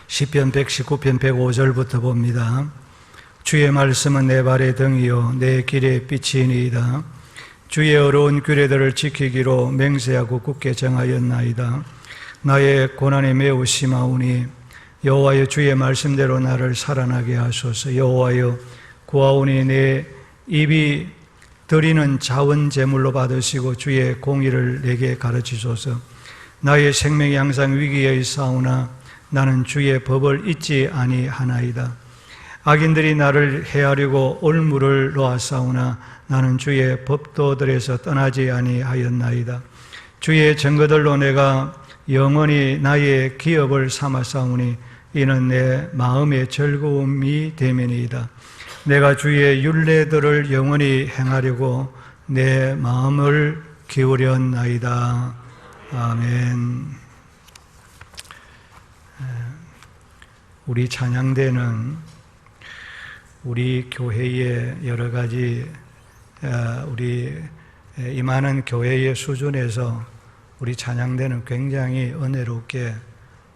시편 119편 105절부터 봅니다. 주의 말씀은 내 발의 등이요 내 길의 빛이니이다. 주의 어려운 규례들을 지키기로 맹세하고 굳게 정하였나이다. 나의 고난이 매우 심하오니 여호와여 주의 말씀대로 나를 살아나게 하소서. 여호와여 구하오니 내 입이 드리는 자원 제물로 받으시고 주의 공의를 내게 가르치소서. 나의 생명이 항상 위기에 있사오나 나는 주의 법을 잊지 아니하나이다. 악인들이 나를 해하려고 올무를 놓았사오나 나는 주의 법도들에서 떠나지 아니하였나이다. 주의 증거들로 내가 영원히 나의 기업을 삼았사오니 이는 내 마음의 즐거움이 되매니이다. 내가 주의 율례들을 영원히 행하려고 내 마음을 기울였나이다. 아멘. 우리 찬양대는 우리 교회의 여러 가지 우리 이 많은 교회의 수준에서 우리 찬양대는 굉장히 은혜롭게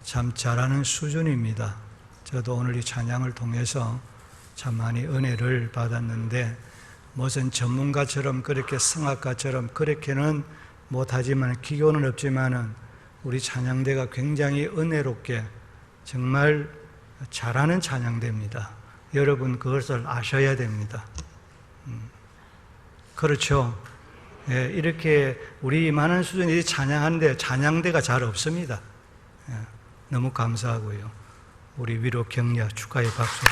참 잘하는 수준입니다. 저도 오늘 이 찬양을 통해서 참 많이 은혜를 받았는데 무슨 전문가처럼 그렇게 성악가처럼 그렇게는 못하지만 기교는 없지만은 우리 찬양대가 굉장히 은혜롭게 정말 잘하는 찬양대입니다. 여러분 그것을 아셔야 됩니다. 그렇죠? 예, 이렇게 우리 많은 수준이 찬양하는데 찬양대가 잘 없습니다. 예, 너무 감사하고요. 우리 위로 격려 축하의 박수.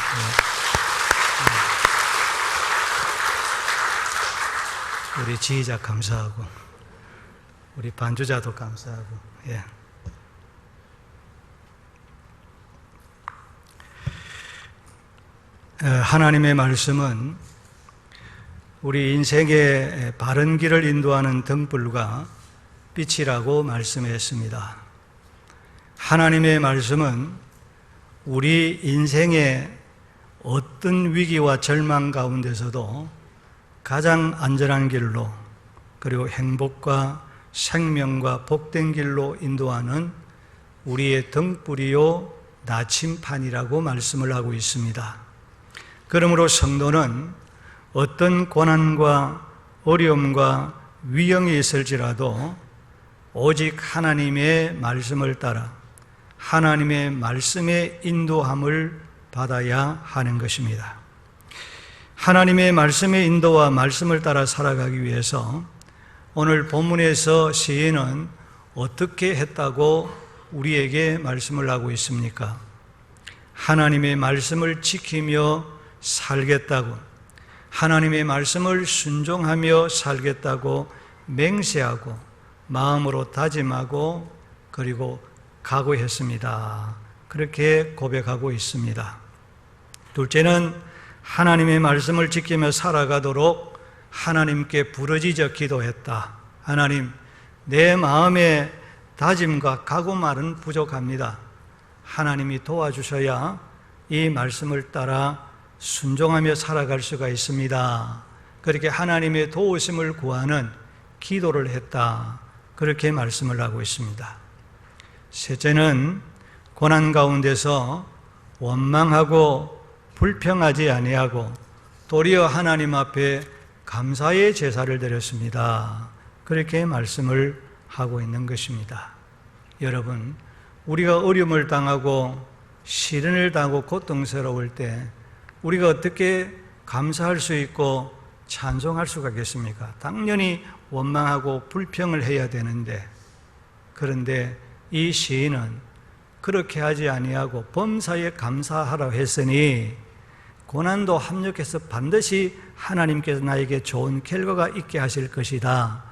예. 우리 지휘자 감사하고 우리 반주자도 감사하고. 예. 하나님의 말씀은 우리 인생의 바른 길을 인도하는 등불과 빛이라고 말씀했습니다. 하나님의 말씀은 우리 인생의 어떤 위기와 절망 가운데서도 가장 안전한 길로 그리고 행복과 생명과 복된 길로 인도하는 우리의 등불이요 나침판이라고 말씀을 하고 있습니다. 그러므로 성도는 어떤 고난과 어려움과 위험이 있을지라도 오직 하나님의 말씀을 따라 하나님의 말씀의 인도함을 받아야 하는 것입니다. 하나님의 말씀의 인도와 말씀을 따라 살아가기 위해서 오늘 본문에서 시인은 어떻게 했다고 우리에게 말씀을 하고 있습니까? 하나님의 말씀을 지키며 살겠다고, 하나님의 말씀을 순종하며 살겠다고 맹세하고 마음으로 다짐하고 그리고 각오했습니다. 그렇게 고백하고 있습니다. 둘째는 하나님의 말씀을 지키며 살아가도록 하나님께 부르짖어 기도했다. 하나님, 내 마음의 다짐과 각오만은 부족합니다. 하나님이 도와주셔야 이 말씀을 따라 순종하며 살아갈 수가 있습니다. 그렇게 하나님의 도우심을 구하는 기도를 했다. 그렇게 말씀을 하고 있습니다. 셋째는 고난 가운데서 원망하고 불평하지 아니하고 도리어 하나님 앞에 감사의 제사를 드렸습니다. 그렇게 말씀을 하고 있는 것입니다. 여러분, 우리가 어려움을 당하고 시련을 당하고 고통스러울 때 우리가 어떻게 감사할 수 있고 찬송할 수가 있겠습니까? 당연히 원망하고 불평을 해야 되는데, 그런데 이 시인은 그렇게 하지 아니하고 범사에 감사하라고 했으니 고난도 합력해서 반드시 하나님께서 나에게 좋은 결과가 있게 하실 것이다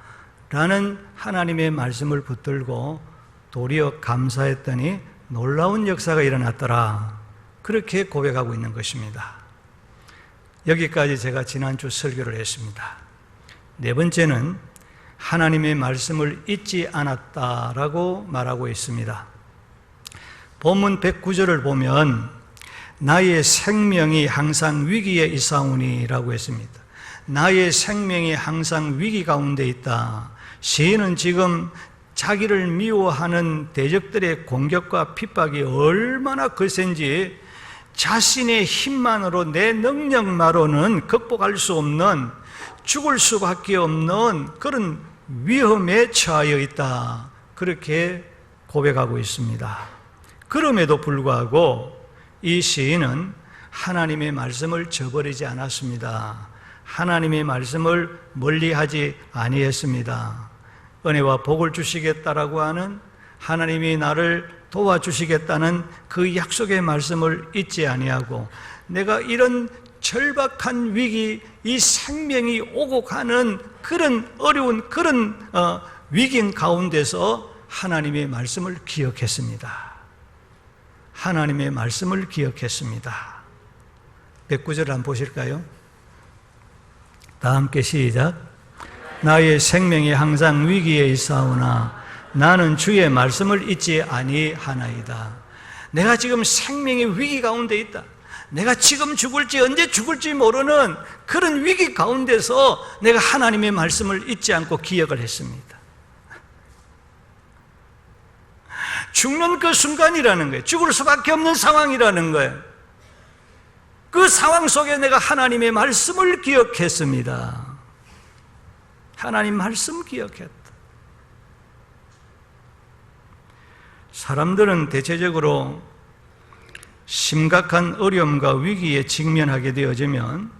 라는 하나님의 말씀을 붙들고 도리어 감사했더니 놀라운 역사가 일어났더라. 그렇게 고백하고 있는 것입니다. 여기까지 제가 지난주 설교를 했습니다. 네 번째는 하나님의 말씀을 잊지 않았다라고 말하고 있습니다. 본문 109절을 보면 나의 생명이 항상 위기에 있사오니라고 했습니다. 나의 생명이 항상 위기 가운데 있다. 시인은 지금 자기를 미워하는 대적들의 공격과 핍박이 얼마나 거센지 자신의 힘만으로, 내 능력만으로는 극복할 수 없는, 죽을 수밖에 없는 그런 위험에 처하여 있다, 그렇게 고백하고 있습니다. 그럼에도 불구하고 이 시인은 하나님의 말씀을 저버리지 않았습니다. 하나님의 말씀을 멀리하지 아니했습니다. 은혜와 복을 주시겠다라고 하는, 하나님이 나를 도와주시겠다는 그 약속의 말씀을 잊지 아니하고, 내가 이런 절박한 위기, 이 생명이 오고 가는 그런 어려운 그런 위기 가운데서 하나님의 말씀을 기억했습니다. 하나님의 말씀을 기억했습니다. 109절 한번 보실까요? 다 함께 시작. 나의 생명이 항상 위기에 있사오나 나는 주의 말씀을 잊지 아니하나이다. 내가 지금 생명의 위기 가운데 있다. 내가 지금 죽을지 언제 죽을지 모르는 그런 위기 가운데서 내가 하나님의 말씀을 잊지 않고 기억을 했습니다. 죽는 그 순간이라는 거예요. 죽을 수밖에 없는 상황이라는 거예요. 그 상황 속에 내가 하나님의 말씀을 기억했습니다. 하나님 말씀 기억했다. 사람들은 대체적으로 심각한 어려움과 위기에 직면하게 되어지면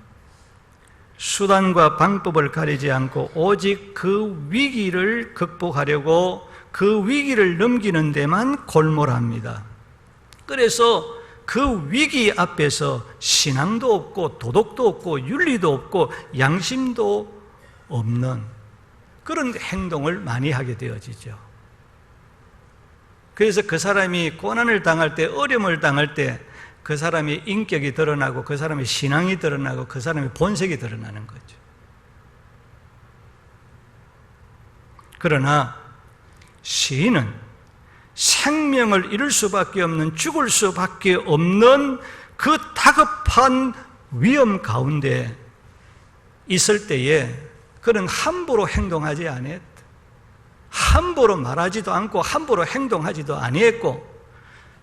수단과 방법을 가리지 않고 오직 그 위기를 극복하려고 그 위기를 넘기는 데만 골몰합니다. 그래서 그 위기 앞에서 신앙도 없고 도덕도 없고 윤리도 없고 양심도 없는 그런 행동을 많이 하게 되어지죠. 그래서 그 사람이 고난을 당할 때, 어려움을 당할 때 그 사람의 인격이 드러나고 그 사람의 신앙이 드러나고 그 사람의 본색이 드러나는 거죠. 그러나 시인은 생명을 잃을 수밖에 없는, 죽을 수밖에 없는 그 다급한 위험 가운데 있을 때에 그는 함부로 행동하지 아니했다. 함부로 말하지도 않고 함부로 행동하지도 아니했고,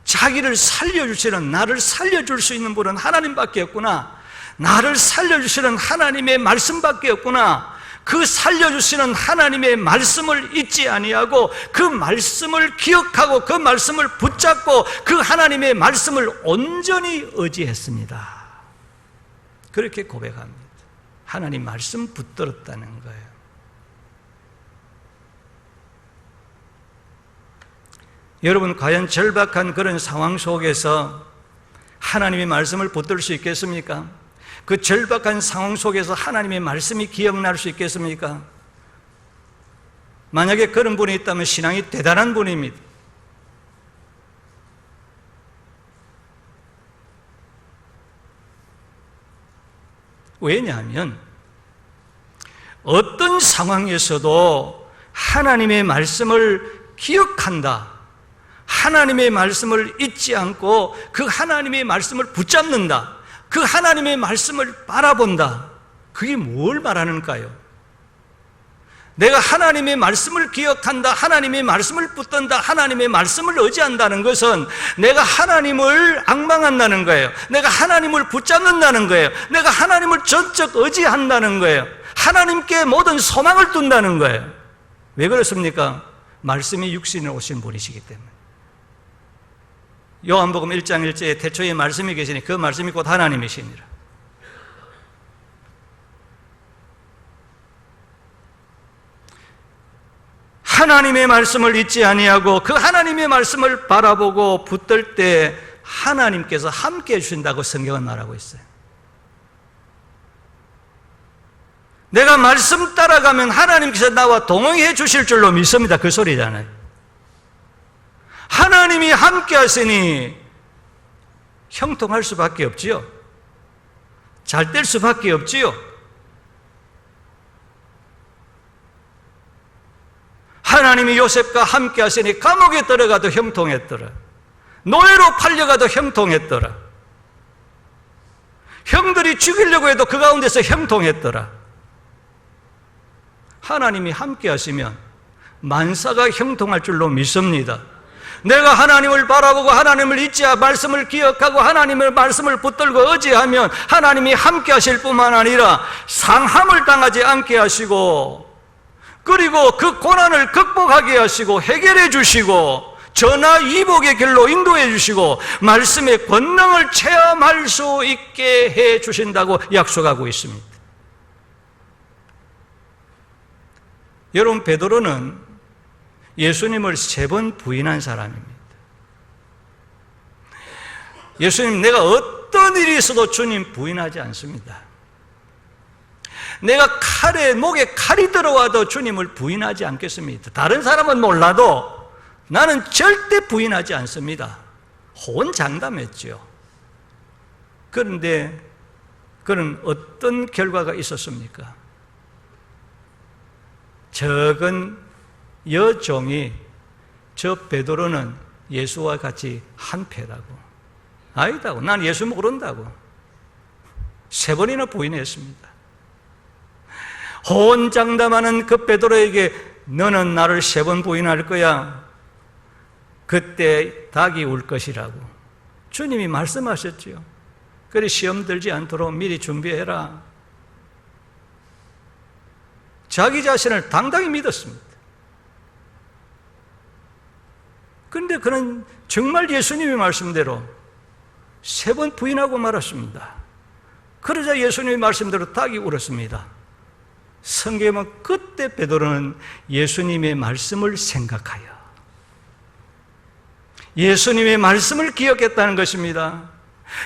자기를 살려주시는, 나를 살려줄 수 있는 분은 하나님밖에 없구나, 나를 살려주시는 하나님의 말씀밖에 없구나, 그 살려주시는 하나님의 말씀을 잊지 아니하고 그 말씀을 기억하고 그 말씀을 붙잡고 그 하나님의 말씀을 온전히 의지했습니다. 그렇게 고백합니다. 하나님 말씀 붙들었다는 거예요. 여러분, 과연 절박한 그런 상황 속에서 하나님의 말씀을 붙들 수 있겠습니까? 그 절박한 상황 속에서 하나님의 말씀이 기억날 수 있겠습니까? 만약에 그런 분이 있다면 신앙이 대단한 분입니다. 왜냐하면 어떤 상황에서도 하나님의 말씀을 기억한다, 하나님의 말씀을 잊지 않고 그 하나님의 말씀을 붙잡는다, 그 하나님의 말씀을 바라본다, 그게 뭘 말하는가요? 내가 하나님의 말씀을 기억한다, 하나님의 말씀을 붙든다, 하나님의 말씀을 의지한다는 것은 내가 하나님을 앙망한다는 거예요. 내가 하나님을 붙잡는다는 거예요. 내가 하나님을 전적 의지한다는 거예요. 하나님께 모든 소망을 둔다는 거예요. 왜 그렇습니까? 말씀이 육신에 오신 분이시기 때문에. 요한복음 1장 1절에 태초에 말씀이 계시니 그 말씀이 곧 하나님이시니라. 하나님의 말씀을 잊지 아니하고 그 하나님의 말씀을 바라보고 붙들 때 하나님께서 함께 해주신다고 성경은 말하고 있어요. 내가 말씀 따라가면 하나님께서 나와 동행해 주실 줄로 믿습니다. 그 소리잖아요. 하나님이 함께 하시니 형통할 수밖에 없지요. 잘 될 수밖에 없지요. 하나님이 요셉과 함께 하시니 감옥에 들어가도 형통했더라. 노예로 팔려가도 형통했더라. 형들이 죽이려고 해도 그 가운데서 형통했더라. 하나님이 함께 하시면 만사가 형통할 줄로 믿습니다. 내가 하나님을 바라보고 하나님을 잊지, 말씀을 기억하고 하나님의 말씀을 붙들고 의지하면 하나님이 함께 하실 뿐만 아니라 상함을 당하지 않게 하시고, 그리고 그 고난을 극복하게 하시고 해결해 주시고 전화 이복의 길로 인도해 주시고 말씀의 권능을 체험할 수 있게 해 주신다고 약속하고 있습니다. 여러분, 베드로는 예수님을 3번 부인한 사람입니다. 예수님, 내가 어떤 일이 있어도 주님 부인하지 않습니다. 내가 목에 칼이 들어와도 주님을 부인하지 않겠습니다. 다른 사람은 몰라도 나는 절대 부인하지 않습니다. 호언장담했죠. 그런데 그는 어떤 결과가 있었습니까? 적은 여종이 저 베드로는 예수와 같이 한패라고, 아니다고, 난 예수 모른다고 3번이나 부인했습니다. 호언장담하는 그 베드로에게 너는 나를 3번 부인할 거야, 그때 닭이 울 것이라고 주님이 말씀하셨지요. 그래, 시험 들지 않도록 미리 준비해라. 자기 자신을 당당히 믿었습니다. 그런데 그는 정말 예수님의 말씀대로 3번 부인하고 말았습니다. 그러자 예수님의 말씀대로 닭이 울었습니다. 성경은 그때 베드로는 예수님의 말씀을 생각하여 예수님의 말씀을 기억했다는 것입니다.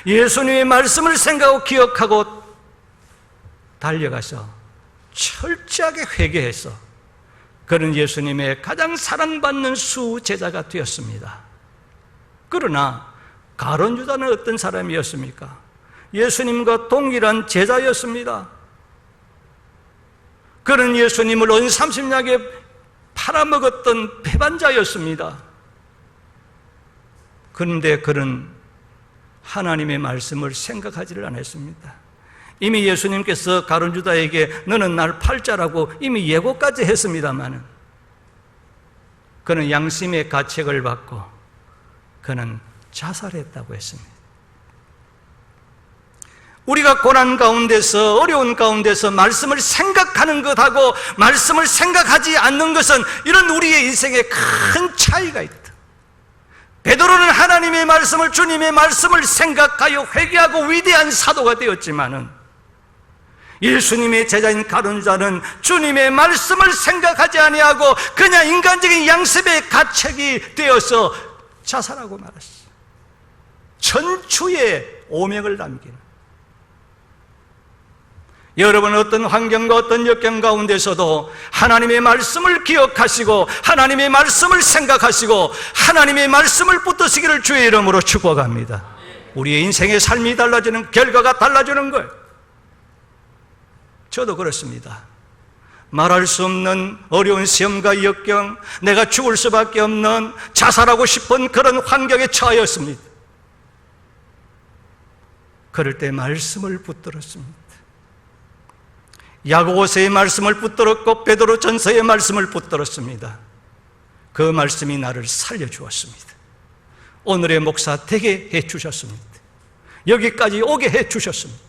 예수님의 말씀을 생각하고 기억하고 달려가서 철저하게 회개해서 그는 예수님의 가장 사랑받는 수제자가 되었습니다. 그러나 가룟 유다는 어떤 사람이었습니까? 예수님과 동일한 제자였습니다. 그는 예수님을 언삼십냥에 팔아먹었던 배반자였습니다. 그런데 그는 하나님의 말씀을 생각하지를 않았습니다. 이미 예수님께서 가룟 유다에게 너는 날 팔자라고 이미 예고까지 했습니다마는 그는 양심의 가책을 받고 그는 자살했다고 했습니다. 우리가 고난 가운데서, 어려운 가운데서 말씀을 생각하는 것하고 말씀을 생각하지 않는 것은 이런 우리의 인생에 큰 차이가 있다. 베드로는 하나님의 말씀을, 주님의 말씀을 생각하여 회개하고 위대한 사도가 되었지만은 예수님의 제자인 가룟 유다는 주님의 말씀을 생각하지 아니하고 그냥 인간적인 양심의 가책이 되어서 자살하고 말았어요. 천추의 오명을 남기는. 여러분, 어떤 환경과 어떤 역경 가운데서도 하나님의 말씀을 기억하시고 하나님의 말씀을 생각하시고 하나님의 말씀을 붙드시기를 주의 이름으로 축복합니다. 우리의 인생의 삶이 달라지는, 결과가 달라지는 거예요. 저도 그렇습니다. 말할 수 없는 어려운 시험과 역경, 내가 죽을 수밖에 없는, 자살하고 싶은 그런 환경에 처하였습니다. 그럴 때 말씀을 붙들었습니다. 야고보서의 말씀을 붙들었고 베드로전서의 말씀을 붙들었습니다. 그 말씀이 나를 살려주었습니다. 오늘의 목사 되게 해주셨습니다. 여기까지 오게 해주셨습니다.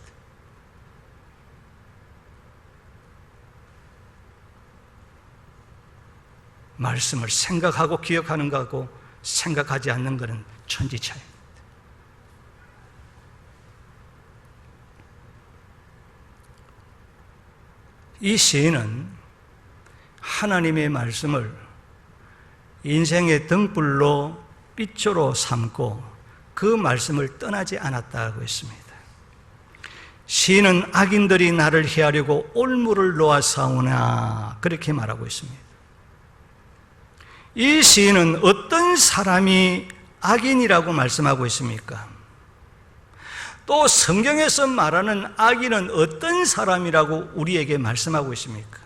말씀을 생각하고 기억하는 것하고 생각하지 않는 것은 천지차이입니다. 이 시인은 하나님의 말씀을 인생의 등불로 빛으로 삼고 그 말씀을 떠나지 않았다고 했습니다. 시인은 악인들이 나를 해하려고 올무를 놓아사오나 그렇게 말하고 있습니다. 이 시인은 어떤 사람이 악인이라고 말씀하고 있습니까? 또 성경에서 말하는 악인은 어떤 사람이라고 우리에게 말씀하고 있습니까?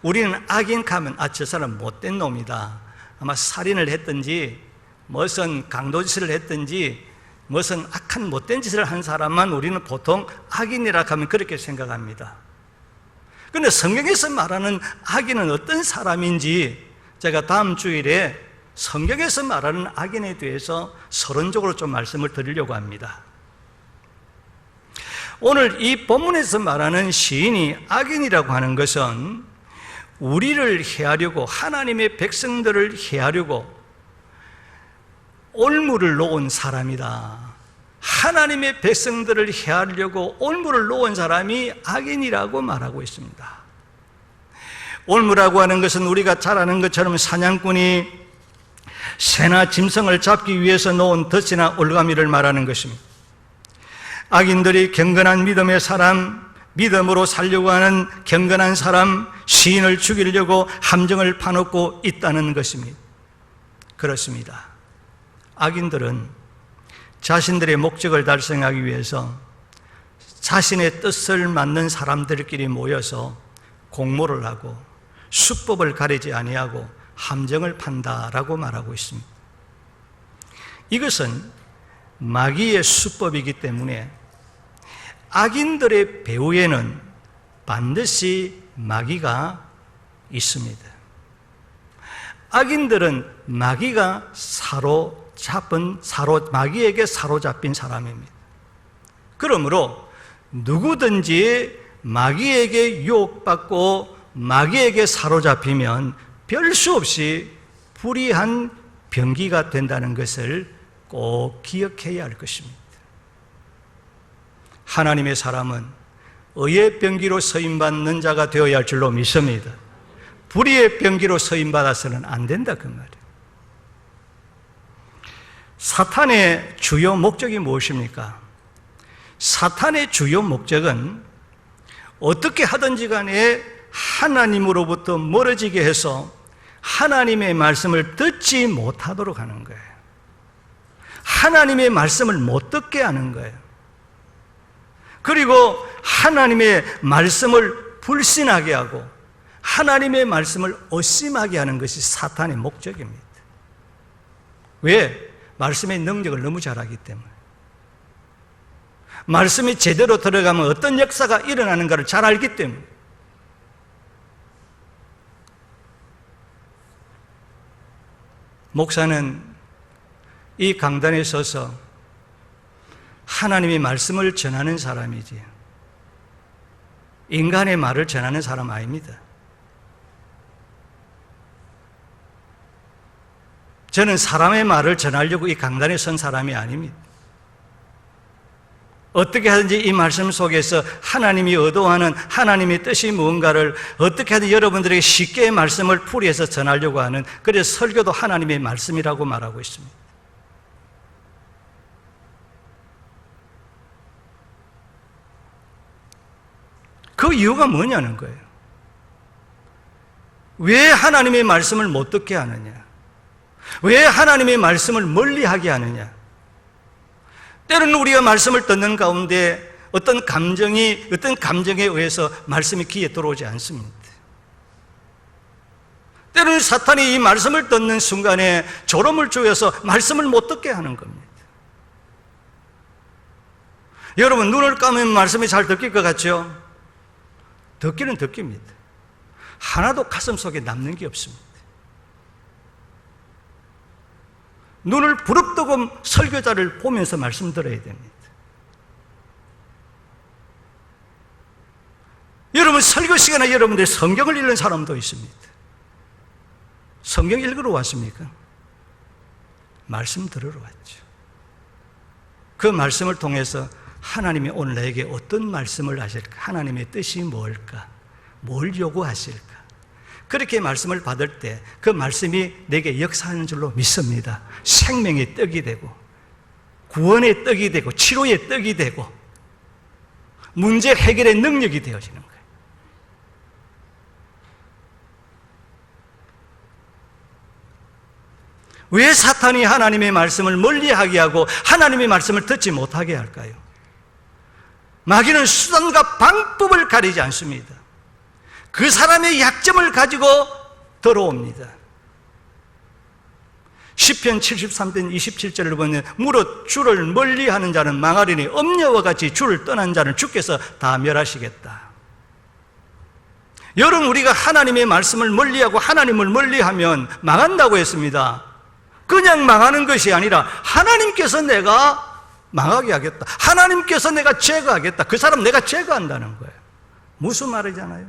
우리는 악인 하면 저 사람 못된 놈이다, 아마 살인을 했든지 무슨 강도짓을 했든지 무슨 악한 못된 짓을 한 사람만 우리는 보통 악인이라 하면 그렇게 생각합니다. 그런데 성경에서 말하는 악인은 어떤 사람인지 제가 다음 주일에 성경에서 말하는 악인에 대해서 서론적으로 좀 말씀을 드리려고 합니다. 오늘 이 본문에서 말하는 시인이 악인이라고 하는 것은 우리를 해하려고, 하나님의 백성들을 해하려고 올무를 놓은 사람이다. 하나님의 백성들을 해하려고 올무를 놓은 사람이 악인이라고 말하고 있습니다. 올무라고 하는 것은 우리가 잘 아는 것처럼 사냥꾼이 새나 짐승을 잡기 위해서 놓은 덫이나 올가미를 말하는 것입니다. 악인들이 경건한 믿음의 사람, 믿음으로 살려고 하는 경건한 사람, 시인을 죽이려고 함정을 파놓고 있다는 것입니다. 그렇습니다. 악인들은 자신들의 목적을 달성하기 위해서 자신의 뜻을 맞는 사람들끼리 모여서 공모를 하고 수법을 가리지 아니하고 함정을 판다라고 말하고 있습니다. 이것은 마귀의 수법이기 때문에 악인들의 배후에는 반드시 마귀가 있습니다. 악인들은 마귀가 마귀에게 사로잡힌 사람입니다. 그러므로 누구든지 마귀에게 유혹받고 마귀에게 사로잡히면 별 수 없이 불의한 병기가 된다는 것을 꼭 기억해야 할 것입니다. 하나님의 사람은 의의 병기로 서임받는 자가 되어야 할 줄로 믿습니다. 불의의 병기로 서임받아서는 안 된다 그 말이에요. 사탄의 주요 목적이 무엇입니까? 사탄의 주요 목적은 어떻게 하든지 간에 하나님으로부터 멀어지게 해서 하나님의 말씀을 듣지 못하도록 하는 거예요. 하나님의 말씀을 못 듣게 하는 거예요. 그리고 하나님의 말씀을 불신하게 하고 하나님의 말씀을 의심하게 하는 것이 사탄의 목적입니다. 왜? 말씀의 능력을 너무 잘 알기 때문에. 말씀이 제대로 들어가면 어떤 역사가 일어나는가를 잘 알기 때문에. 목사는 이 강단에 서서 하나님의 말씀을 전하는 사람이지 인간의 말을 전하는 사람 아닙니다. 저는 사람의 말을 전하려고 이 강단에 선 사람이 아닙니다. 어떻게 하든지 이 말씀 속에서 하나님이 의도하는 하나님의 뜻이 무언가를 어떻게 하든 여러분들에게 쉽게 말씀을 풀이해서 전하려고 하는, 그래서 설교도 하나님의 말씀이라고 말하고 있습니다. 그 이유가 뭐냐는 거예요. 왜 하나님의 말씀을 못 듣게 하느냐? 왜 하나님의 말씀을 멀리하게 하느냐? 때로는 우리가 말씀을 듣는 가운데 어떤 감정에 의해서 말씀이 귀에 들어오지 않습니다. 때로는 사탄이 이 말씀을 듣는 순간에 졸음을 주어서 말씀을 못 듣게 하는 겁니다. 여러분, 눈을 감으면 말씀이 잘 듣길 것 같죠? 듣기는 듣깁니다. 하나도 가슴 속에 남는 게 없습니다. 눈을 부릅뜨고 설교자를 보면서 말씀 들어야 됩니다. 여러분, 설교 시간에 여러분들 성경을 읽는 사람도 있습니다. 성경 읽으러 왔습니까? 말씀 들으러 왔죠. 그 말씀을 통해서 하나님이 오늘 나에게 어떤 말씀을 하실까? 하나님의 뜻이 뭘까? 뭘 요구하실까? 그렇게 말씀을 받을 때 그 말씀이 내게 역사하는 줄로 믿습니다. 생명의 떡이 되고 구원의 떡이 되고 치료의 떡이 되고 문제 해결의 능력이 되어지는 거예요. 왜 사탄이 하나님의 말씀을 멀리하게 하고 하나님의 말씀을 듣지 못하게 할까요? 마귀는 수단과 방법을 가리지 않습니다. 그 사람의 약점을 가지고 들어옵니다. 시편 73편 27절을 보면 무릇 주를 멀리하는 자는 망하리니 엄녀와 같이 주를 떠난 자는 주께서 다 멸하시겠다. 여러분, 우리가 하나님의 말씀을 멀리하고 하나님을 멀리하면 망한다고 했습니다. 그냥 망하는 것이 아니라 하나님께서 내가 망하게 하겠다, 하나님께서 내가 제거하겠다, 그 사람 내가 제거한다는 거예요. 무슨 말이잖아요.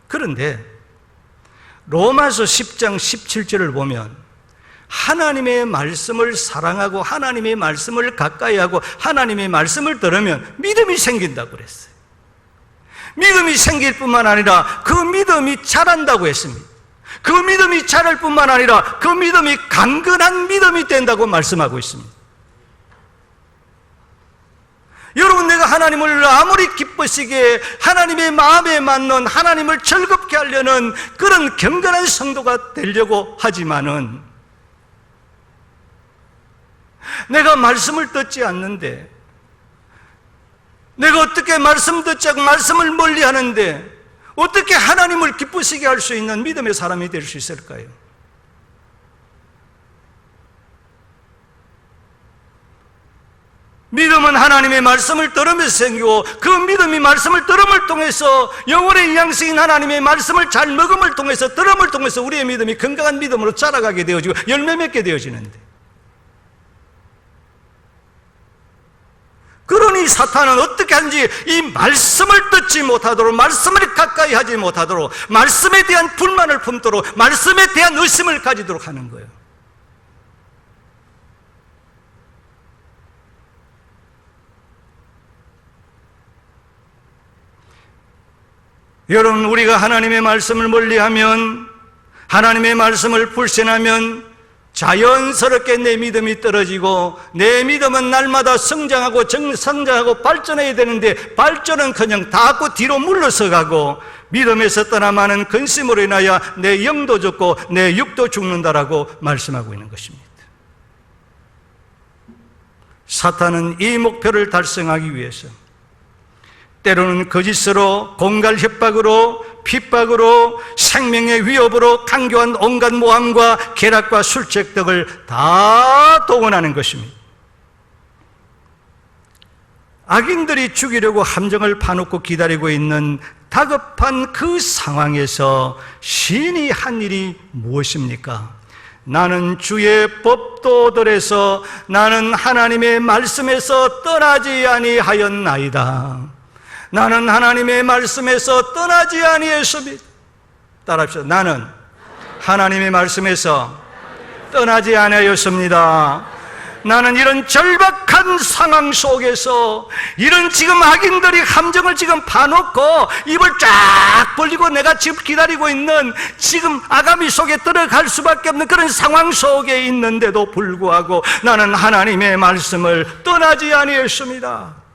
그런데 로마서 10장 17절을 보면 하나님의 말씀을 사랑하고 하나님의 말씀을 가까이하고 하나님의 말씀을 들으면 믿음이 생긴다고 그랬어요. 믿음이 생길 뿐만 아니라 그 믿음이 자란다고 했습니다. 그 믿음이 자랄 뿐만 아니라 그 믿음이 강건한 믿음이 된다고 말씀하고 있습니다. 여러분, 내가 하나님을 아무리 기쁘시게 하나님의 마음에 맞는, 하나님을 즐겁게 하려는 그런 경건한 성도가 되려고 하지만은 내가 말씀을 듣지 않는데, 내가 어떻게 말씀 듣지 않고 말씀을 멀리 하는데 어떻게 하나님을 기쁘시게 할 수 있는 믿음의 사람이 될 수 있을까요? 믿음은 하나님의 말씀을 들으면서 생기고, 그 믿음이 말씀을 들음을 통해서 영혼의 양식인 하나님의 말씀을 잘 먹음을 통해서, 들음을 통해서 우리의 믿음이 건강한 믿음으로 자라가게 되어지고 열매 맺게 되어지는데, 그러니 사탄은 어떻게 하는지 이 말씀을 듣지 못하도록, 말씀을 가까이 하지 못하도록, 말씀에 대한 불만을 품도록, 말씀에 대한 의심을 가지도록 하는 거예요. 여러분, 우리가 하나님의 말씀을 멀리하면, 하나님의 말씀을 불신하면 자연스럽게 내 믿음이 떨어지고, 내 믿음은 날마다 성장하고 발전해야 되는데 발전은 그냥 닿고 뒤로 물러서 가고, 믿음에서 떠나마는 근심으로 인하여 내 영도 죽고 내 육도 죽는다라고 말씀하고 있는 것입니다. 사탄은 이 목표를 달성하기 위해서 때로는 거짓으로, 공갈 협박으로, 핍박으로, 생명의 위협으로 강교한 온갖 모함과 쾌락과 술책 등을 다 동원하는 것입니다. 악인들이 죽이려고 함정을 파놓고 기다리고 있는 다급한 그 상황에서 시인이 한 일이 무엇입니까? 나는 주의 법도들에서, 나는 하나님의 말씀에서 떠나지 아니하였나이다. 나는 하나님의 말씀에서 떠나지 아니했습니다. 따라합시다. 나는 하나님의 말씀에서 떠나지 아니하였습니다. 나는 이런 절박한 상황 속에서, 이런 지금 악인들이 함정을 지금 파놓고 입을 쫙 벌리고 내가 지금 기다리고 있는, 지금 아가미 속에 들어갈 수밖에 없는 그런 상황 속에 있는데도 불구하고 나는 하나님의 말씀을 떠나지 아니했습니다.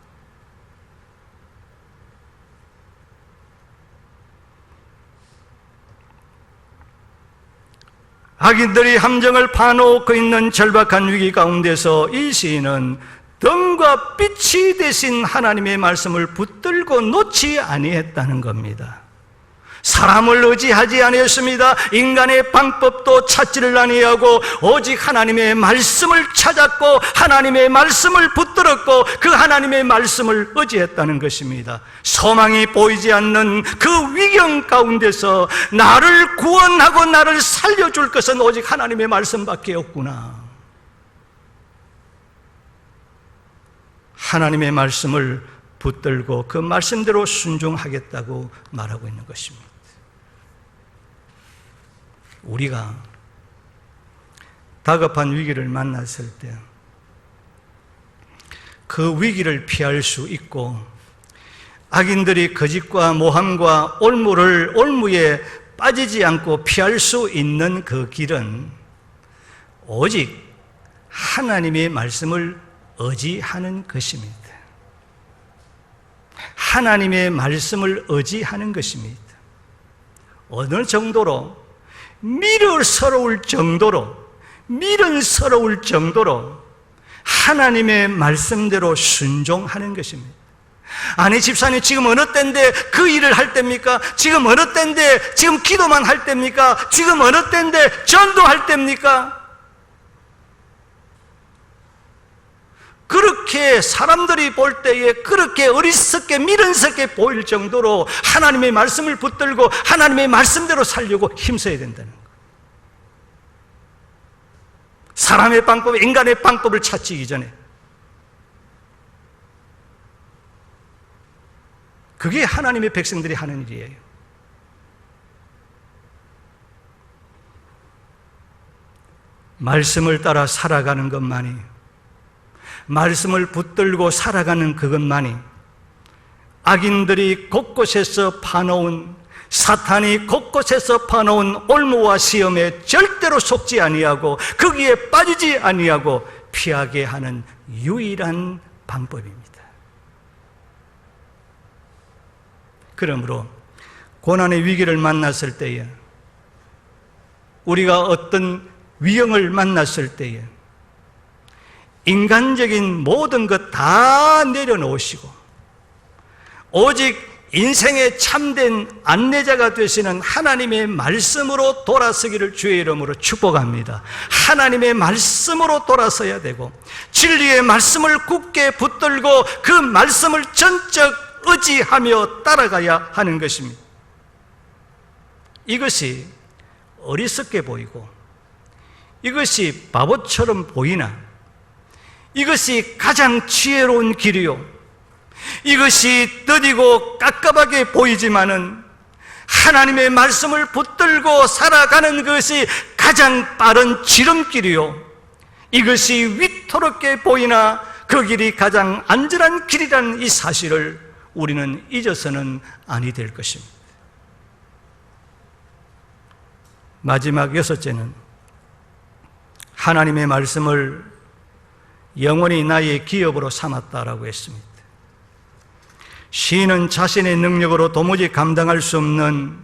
악인들이 함정을 파놓고 있는 절박한 위기 가운데서 이 시인은 등과 빛이 되신 하나님의 말씀을 붙들고 놓지 아니했다는 겁니다. 사람을 의지하지 아니했습니다. 인간의 방법도 찾지를 아니하고 오직 하나님의 말씀을 찾았고, 하나님의 말씀을 붙들었고, 그 하나님의 말씀을 의지했다는 것입니다. 소망이 보이지 않는 그 위경 가운데서 나를 구원하고 나를 살려줄 것은 오직 하나님의 말씀밖에 없구나. 하나님의 말씀을 붙들고 그 말씀대로 순종하겠다고 말하고 있는 것입니다. 우리가 다급한 위기를 만났을 때 그 위기를 피할 수 있고, 악인들이 거짓과 모함과 올무에 빠지지 않고 피할 수 있는 그 길은 오직 하나님의 말씀을 의지하는 것입니다. 하나님의 말씀을 의지하는 것입니다. 어느 정도로? 미련스러울 정도로 하나님의 말씀대로 순종하는 것입니다. 아니, 집사님, 지금 어느 때인데 그 일을 할 때입니까? 지금 어느 때인데 지금 기도만 할 때입니까? 지금 어느 때인데 전도할 때입니까? 그렇게 사람들이 볼 때에 그렇게 어리석게 미련스럽게 보일 정도로 하나님의 말씀을 붙들고 하나님의 말씀대로 살려고 힘써야 된다는 거예요. 사람의 방법, 인간의 방법을 찾기 전에. 그게 하나님의 백성들이 하는 일이에요. 말씀을 따라 살아가는 것만이, 말씀을 붙들고 살아가는 그것만이 악인들이 곳곳에서 파놓은, 사탄이 곳곳에서 파놓은 올무와 시험에 절대로 속지 아니하고 거기에 빠지지 아니하고 피하게 하는 유일한 방법입니다. 그러므로 고난의 위기를 만났을 때에, 우리가 어떤 위험을 만났을 때에 인간적인 모든 것 다 내려놓으시고 오직 인생의 참된 안내자가 되시는 하나님의 말씀으로 돌아서기를 주의 이름으로 축복합니다. 하나님의 말씀으로 돌아서야 되고 진리의 말씀을 굳게 붙들고 그 말씀을 전적 의지하며 따라가야 하는 것입니다. 이것이 어리석게 보이고 이것이 바보처럼 보이나 이것이 가장 지혜로운 길이요, 이것이 더디고 깝깝하게 보이지만은 하나님의 말씀을 붙들고 살아가는 것이 가장 빠른 지름길이요, 이것이 위토롭게 보이나 그 길이 가장 안전한 길이라는 이 사실을 우리는 잊어서는 아니 될 것입니다. 마지막 여섯째는 하나님의 말씀을 영원히 나의 기업으로 삼았다라고 했습니다. 시인은 자신의 능력으로 도무지 감당할 수 없는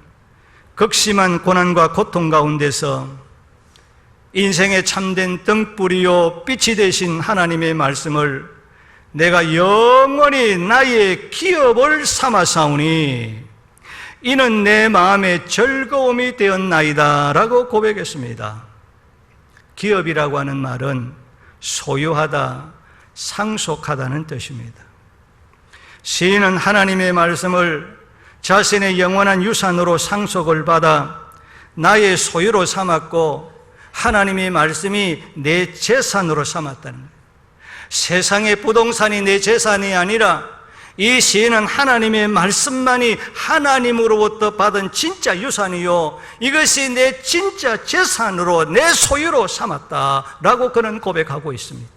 극심한 고난과 고통 가운데서 인생의 참된 등불이요 빛이 되신 하나님의 말씀을 내가 영원히 나의 기업을 삼았사오니 이는 내 마음의 즐거움이 되었나이다 라고 고백했습니다. 기업이라고 하는 말은 소유하다, 상속하다는 뜻입니다. 시인은 하나님의 말씀을 자신의 영원한 유산으로 상속을 받아 나의 소유로 삼았고 하나님의 말씀이 내 재산으로 삼았다는 거예요. 세상의 부동산이 내 재산이 아니라 이 시인은 하나님의 말씀만이 하나님으로부터 받은 진짜 유산이요, 이것이 내 진짜 재산으로, 내 소유로 삼았다라고 그는 고백하고 있습니다.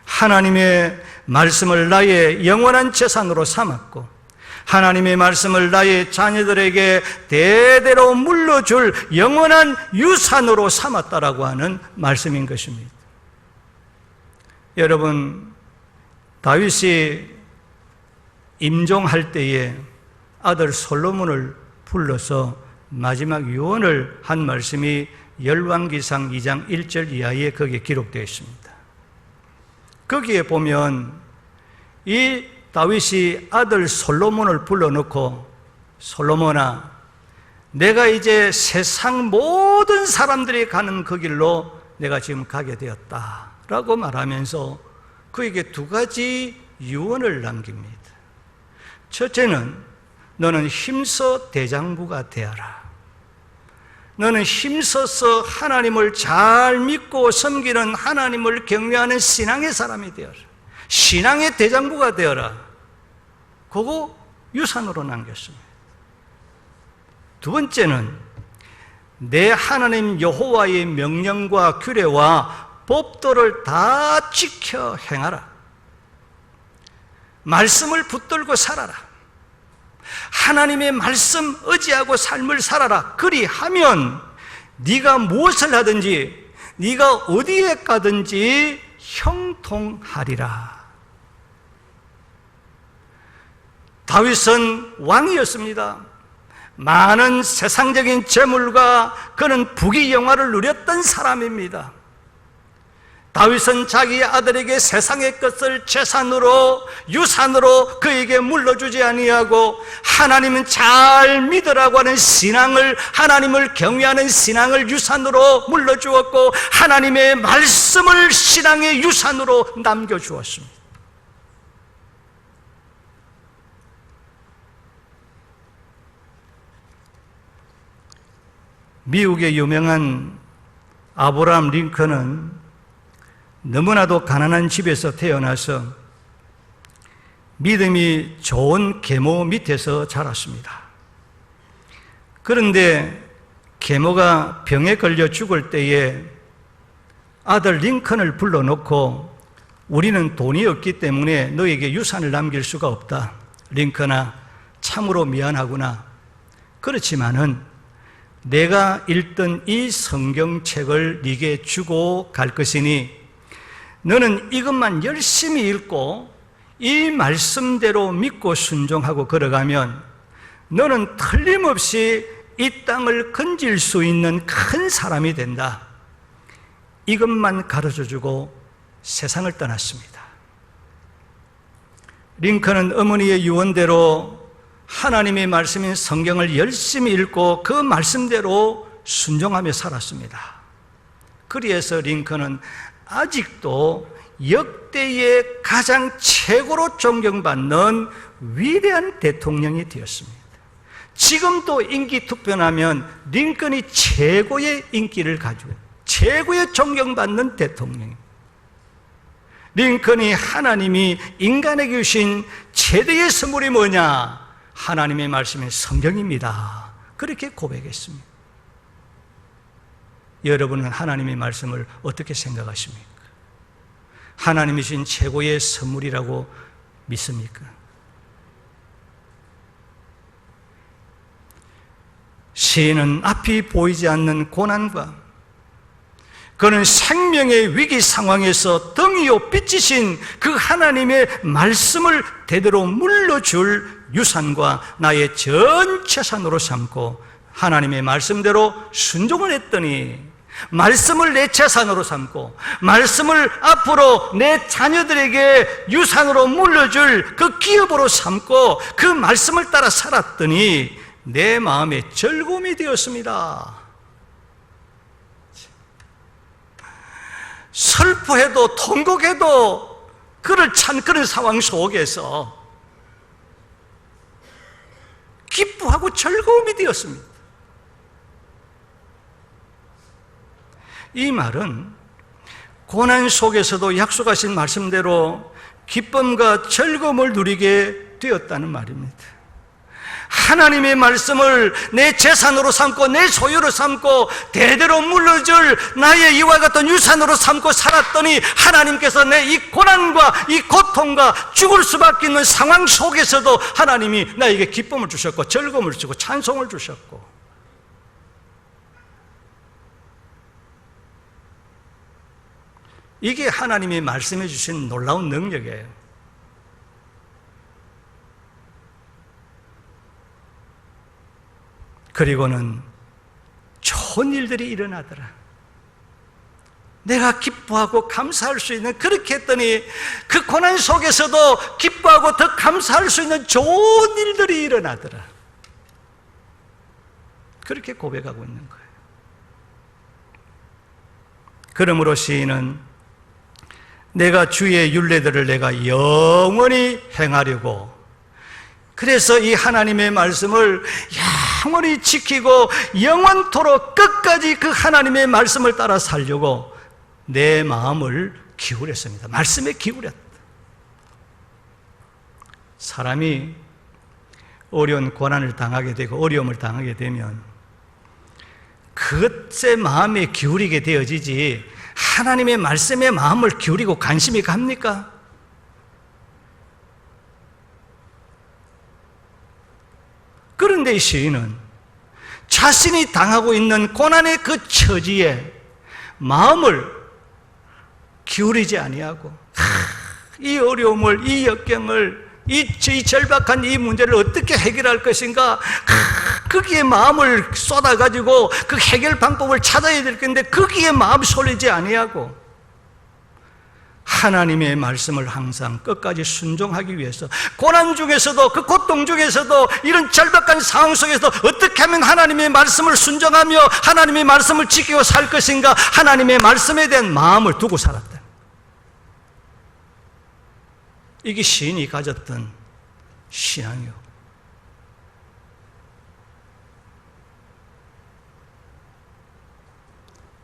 하나님의 말씀을 나의 영원한 재산으로 삼았고 하나님의 말씀을 나의 자녀들에게 대대로 물려줄 영원한 유산으로 삼았다라고 하는 말씀인 것입니다. 여러분, 다윗이 임종할 때에 아들 솔로몬을 불러서 마지막 유언을 한 말씀이 열왕기상 2장 1절 이하에 거기에 기록되어 있습니다. 거기에 보면 이 다윗이 아들 솔로몬을 불러놓고 솔로몬아, 내가 이제 세상 모든 사람들이 가는 그 길로 내가 지금 가게 되었다 라고 말하면서 그에게 두 가지 유언을 남깁니다. 첫째는 너는 힘써 대장부가 되어라. 너는 힘써서 하나님을 잘 믿고 섬기는, 하나님을 경외하는 신앙의 사람이 되어라. 신앙의 대장부가 되어라. 그거 유산으로 남겼습니다. 두 번째는 내 하나님 여호와의 명령과 규례와 법도를 다 지켜 행하라. 말씀을 붙들고 살아라. 하나님의 말씀 의지하고 삶을 살아라. 그리하면 네가 무엇을 하든지, 네가 어디에 가든지 형통하리라. 다윗은 왕이었습니다. 많은 세상적인 재물과 그는 부귀영화를 누렸던 사람입니다. 다윗은 자기 아들에게 세상의 것을 재산으로 유산으로 그에게 물려주지 아니하고 하나님은 잘 믿으라고 하는 신앙을, 하나님을 경외하는 신앙을 유산으로 물려주었고 하나님의 말씀을 신앙의 유산으로 남겨주었습니다. 미국의 유명한 아브라함 링컨은 너무나도 가난한 집에서 태어나서 믿음이 좋은 계모 밑에서 자랐습니다. 그런데 계모가 병에 걸려 죽을 때에 아들 링컨을 불러놓고 우리는 돈이 없기 때문에 너에게 유산을 남길 수가 없다. 링컨아, 참으로 미안하구나. 그렇지만은 내가 읽던 이 성경책을 네게 주고 갈 것이니 너는 이것만 열심히 읽고 이 말씀대로 믿고 순종하고 걸어가면 너는 틀림없이 이 땅을 건질 수 있는 큰 사람이 된다. 이것만 가르쳐주고 세상을 떠났습니다. 링컨은 어머니의 유언대로 하나님의 말씀인 성경을 열심히 읽고 그 말씀대로 순종하며 살았습니다. 그래서 링컨은 아직도 역대의 가장 최고로 존경받는 위대한 대통령이 되었습니다. 지금도 인기 투표하면 링컨이 최고의 인기를 가지고 최고의 존경받는 대통령입니다. 링컨이 하나님이 인간에게 주신 최대의 선물이 뭐냐? 하나님의 말씀인 성경입니다. 그렇게 고백했습니다. 여러분은 하나님의 말씀을 어떻게 생각하십니까? 하나님이 주신 최고의 선물이라고 믿습니까? 시인은 앞이 보이지 않는 고난과 그는 생명의 위기 상황에서 등이요 빛이신 그 하나님의 말씀을 대대로 물려줄 유산과 나의 전 재산으로 삼고 하나님의 말씀대로 순종을 했더니 말씀을 내 재산으로 삼고 말씀을 앞으로 내 자녀들에게 유산으로 물려줄 그 기업으로 삼고 그 말씀을 따라 살았더니 내 마음에 즐거움이 되었습니다. 슬퍼해도 통곡해도 그를 찬 그런 상황 속에서 기뻐하고 즐거움이 되었습니다. 이 말은 고난 속에서도 약속하신 말씀대로 기쁨과 즐거움을 누리게 되었다는 말입니다. 하나님의 말씀을 내 재산으로 삼고 내 소유로 삼고 대대로 물려줄 나의 이와 같은 유산으로 삼고 살았더니 하나님께서 내 이 고난과 이 고통과 죽을 수밖에 있는 상황 속에서도 하나님이 나에게 기쁨을 주셨고 즐거움을 주고 찬송을 주셨고 이게 하나님이 말씀해 주신 놀라운 능력이에요. 그리고는 좋은 일들이 일어나더라. 내가 기뻐하고 감사할 수 있는, 그렇게 했더니 그 고난 속에서도 기뻐하고 더 감사할 수 있는 좋은 일들이 일어나더라. 그렇게 고백하고 있는 거예요. 그러므로 시인은 내가 주의 율례들을 내가 영원히 행하려고, 그래서 이 하나님의 말씀을 영원히 지키고 영원토록 끝까지 그 하나님의 말씀을 따라 살려고 내 마음을 기울였습니다. 말씀에 기울였다. 사람이 어려운 고난을 당하게 되고 어려움을 당하게 되면 그것에 마음에 기울이게 되어지지 하나님의 말씀에 마음을 기울이고 관심이 갑니까? 그런데 이 시인은 자신이 당하고 있는 고난의 그 처지에 마음을 기울이지 아니하고 이 어려움을, 이 역경을, 이 절박한 이 문제를 어떻게 해결할 것인가, 거기에 마음을 쏟아가지고 그 해결 방법을 찾아야 될 건데 거기에 마음 쏠리지 아니하고 하나님의 말씀을 항상 끝까지 순종하기 위해서, 고난 중에서도, 그 고통 중에서도, 이런 절박한 상황 속에서 어떻게 하면 하나님의 말씀을 순종하며 하나님의 말씀을 지키고 살 것인가, 하나님의 말씀에 대한 마음을 두고 살았다. 이게 시인이 가졌던 신앙이요.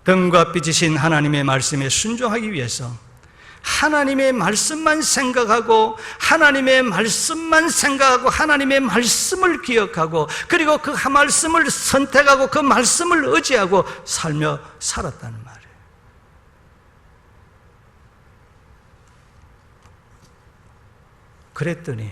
등과 빛이신 하나님의 말씀에 순종하기 위해서 하나님의 말씀만 생각하고 하나님의 말씀만 생각하고 하나님의 말씀을 기억하고 그리고 그 말씀을 선택하고 그 말씀을 의지하고 살며 살았다는 말이에요. 그랬더니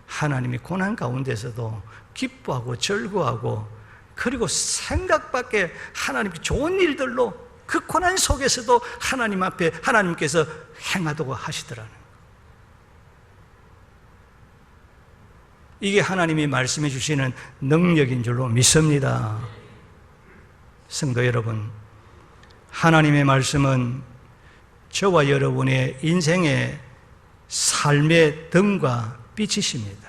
하나님이 고난 가운데서도 기뻐하고 즐거워하고 그리고 생각밖에 하나님께 좋은 일들로 그 고난 속에서도 하나님 앞에 하나님께서 행하도록 하시더라는 거예요. 이게 하나님이 말씀해 주시는 능력인 줄로 믿습니다. 성도 여러분, 하나님의 말씀은 저와 여러분의 인생의 삶의 등과 빛이십니다.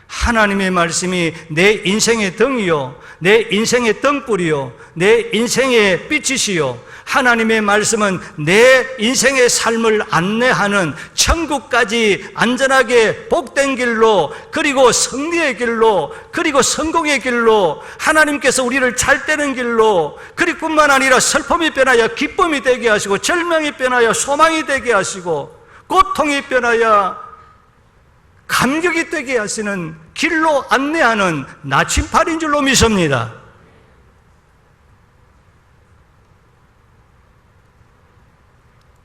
하나님의 말씀이 내 인생의 등이요, 내 인생의 등불이요, 내 인생의 빛이시요, 하나님의 말씀은 내 인생의 삶을 안내하는 천국까지 안전하게 복된 길로, 그리고 승리의 길로, 그리고 성공의 길로, 하나님께서 우리를 잘 떼는 길로, 그리고 뿐만 아니라 슬픔이 변하여 기쁨이 되게 하시고, 절망이 변하여 소망이 되게 하시고, 고통이 변하여 감격이 되게 하시는 길로 안내하는 나침판인 줄로 믿습니다.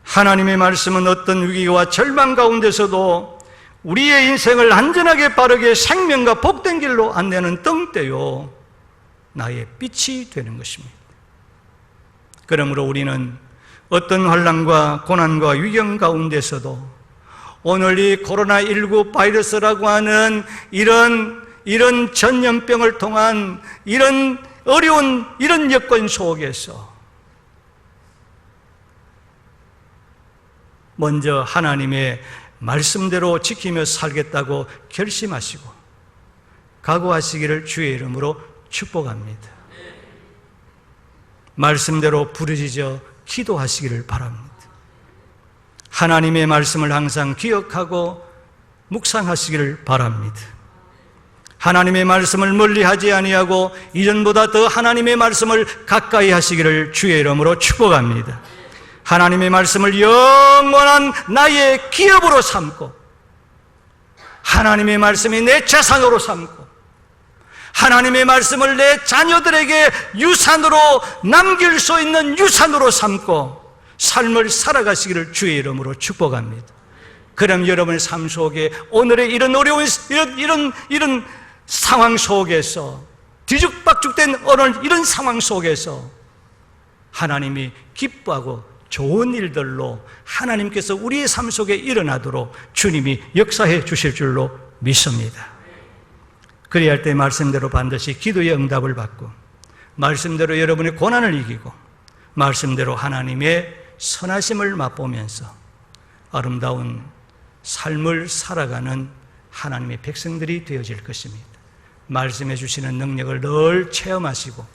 하나님의 말씀은 어떤 위기와 절망 가운데서도 우리의 인생을 안전하게 바르게 생명과 복된 길로 안내하는 등대요, 나의 빛이 되는 것입니다. 그러므로 우리는 어떤 환난과 고난과 위경 가운데서도 오늘 이 코로나19 바이러스라고 하는 이런 전염병을 통한 이런 어려운 이런 여건 속에서 먼저 하나님의 말씀대로 지키며 살겠다고 결심하시고 각오하시기를 주의 이름으로 축복합니다. 말씀대로 부르짖어 기도하시기를 바랍니다. 하나님의 말씀을 항상 기억하고 묵상하시기를 바랍니다. 하나님의 말씀을 멀리하지 아니하고 이전보다 더 하나님의 말씀을 가까이 하시기를 주의 이름으로 축복합니다. 하나님의 말씀을 영원한 나의 기업으로 삼고 하나님의 말씀이 내 재산으로 삼고 하나님의 말씀을 내 자녀들에게 유산으로 남길 수 있는 유산으로 삼고 삶을 살아가시기를 주의 이름으로 축복합니다. 그럼 여러분의 삶 속에 오늘의 이런 어려운 이런 상황 속에서 뒤죽박죽된 오늘 이런 상황 속에서 하나님이 기뻐하고 좋은 일들로 하나님께서 우리의 삶 속에 일어나도록 주님이 역사해 주실 줄로 믿습니다. 그래야 할 때 말씀대로 반드시 기도의 응답을 받고 말씀대로 여러분의 고난을 이기고 말씀대로 하나님의 선하심을 맛보면서 아름다운 삶을 살아가는 하나님의 백성들이 되어질 것입니다. 말씀해 주시는 능력을 늘 체험하시고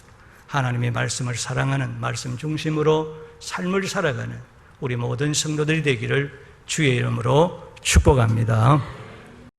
하나님의 말씀을 사랑하는 말씀 중심으로 삶을 살아가는 우리 모든 성도들이 되기를 주의 이름으로 축복합니다.